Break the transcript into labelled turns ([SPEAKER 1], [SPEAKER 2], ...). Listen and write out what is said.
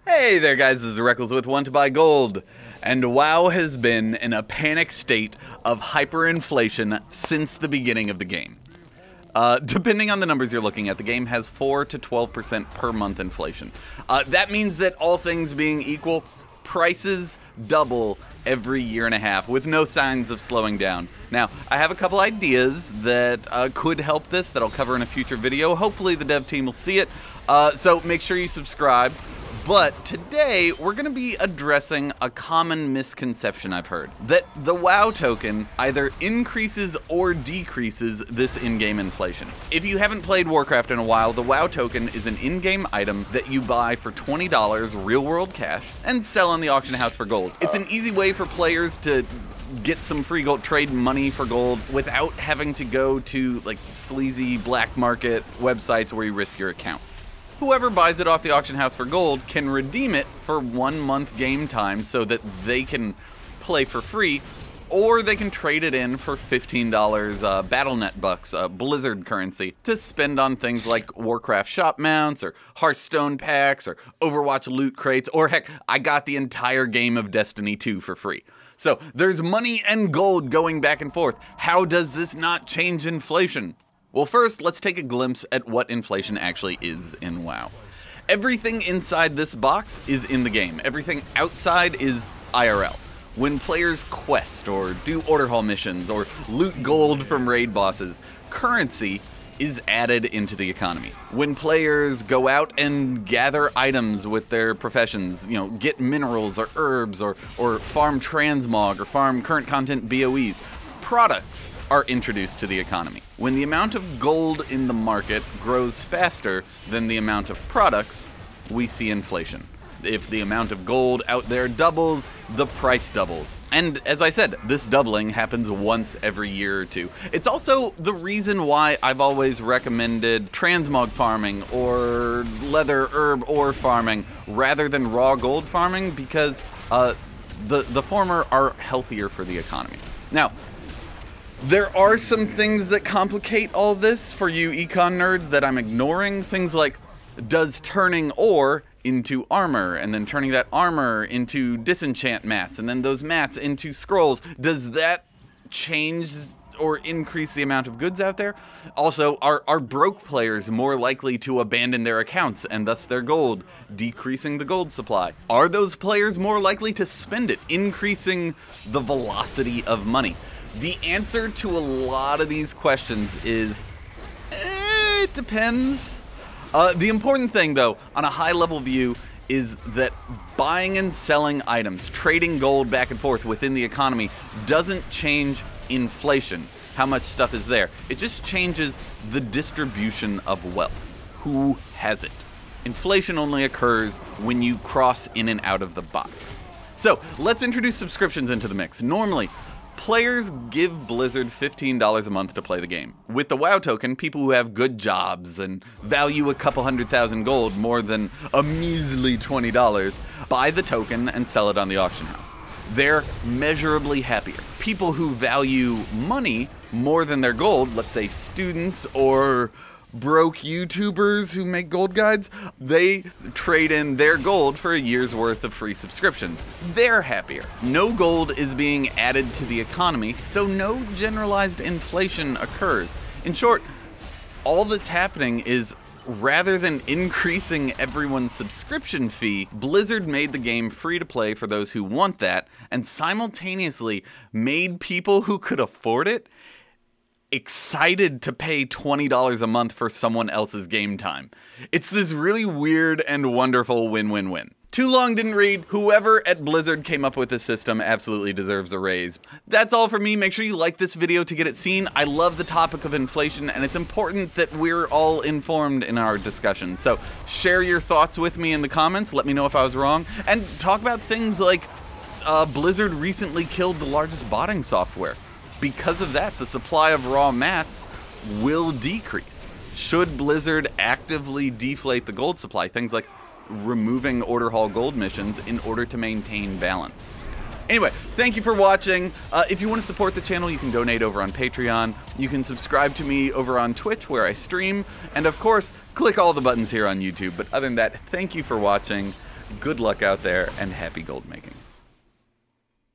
[SPEAKER 1] Hey there guys, this is Reckles with WoWTBGold, and WoW has been in a panic state of hyperinflation since the beginning of the game. Depending on the numbers you're looking at, the game has 4 to 12% per month inflation. That means that all things being equal, prices double every year and a half with no signs of slowing down. Now, I have a couple ideas that could help this that I'll cover in a future video. Hopefully the dev team will see it, so make sure you subscribe. But today, we're going to be addressing a common misconception I've heard, that the WoW token either increases or decreases this in-game inflation. If you haven't played Warcraft in a while, the WoW token is an in-game item that you buy for $20 real-world cash and sell on the auction house for gold. It's an easy way for players to get some free gold, trade money for gold, without having to go to like sleazy black market websites where you risk your account. Whoever buys it off the auction house for gold can redeem it for 1 month game time so that they can play for free, or they can trade it in for $15 Battle.net bucks, Blizzard currency, to spend on things like Warcraft shop mounts, or Hearthstone packs, or Overwatch loot crates, or heck, I got the entire game of Destiny 2 for free. So there's money and gold going back and forth. How does this not change inflation? Well, first, let's take a glimpse at what inflation actually is in WoW. Everything inside this box is in the game. Everything outside is IRL. When players quest or do order hall missions or loot gold from raid bosses, currency is added into the economy. When players go out and gather items with their professions, you know, get minerals or herbs or farm transmog or farm current content BOEs, products are introduced to the economy. When the amount of gold in the market grows faster than the amount of products, we see inflation. If the amount of gold out there doubles, the price doubles. And as I said, this doubling happens once every year or two. It's also the reason why I've always recommended transmog farming or leather herb ore farming rather than raw gold farming, because the former are healthier for the economy. Now, there are some things that complicate all this for you econ nerds that I'm ignoring. Things like, does turning ore into armor, and then turning that armor into disenchant mats, and then those mats into scrolls, does that change or increase the amount of goods out there? Also, are broke players more likely to abandon their accounts and thus their gold, decreasing the gold supply? Are those players more likely to spend it, increasing the velocity of money? The answer to a lot of these questions is, it depends. The important thing, though, on a high-level view, is that buying and selling items, trading gold back and forth within the economy, doesn't change inflation, how much stuff is there. It just changes the distribution of wealth. Who has it? Inflation only occurs when you cross in and out of the box. So, let's introduce subscriptions into the mix. Normally, players give Blizzard $15 a month to play the game. With the WoW token, people who have good jobs and value a couple 100,000 gold more than a measly $20 buy the token and sell it on the auction house. They're measurably happier. People who value money more than their gold, let's say students or broke YouTubers who make gold guides, they trade in their gold for a year's worth of free subscriptions. They're happier. No gold is being added to the economy, so no generalized inflation occurs. In short, all that's happening is, rather than increasing everyone's subscription fee, Blizzard made the game free to play for those who want that, and simultaneously made people who could afford it excited to pay $20 a month for someone else's game time. It's this really weird and wonderful win-win-win. Too long didn't read. Whoever at Blizzard came up with this system absolutely deserves a raise. That's all for me. Make sure you like this video to get it seen. I love the topic of inflation, and it's important that we're all informed in our discussion. So share your thoughts with me in the comments. Let me know if I was wrong. And talk about things like Blizzard recently killed the largest botting software. Because of that, the supply of raw mats will decrease. Should Blizzard actively deflate the gold supply? Things like removing order hall gold missions in order to maintain balance. Anyway, thank you for watching. If you want to support the channel, you can donate over on Patreon. You can subscribe to me over on Twitch, where I stream. And of course, click all the buttons here on YouTube. But other than that, thank you for watching. Good luck out there, and happy gold making.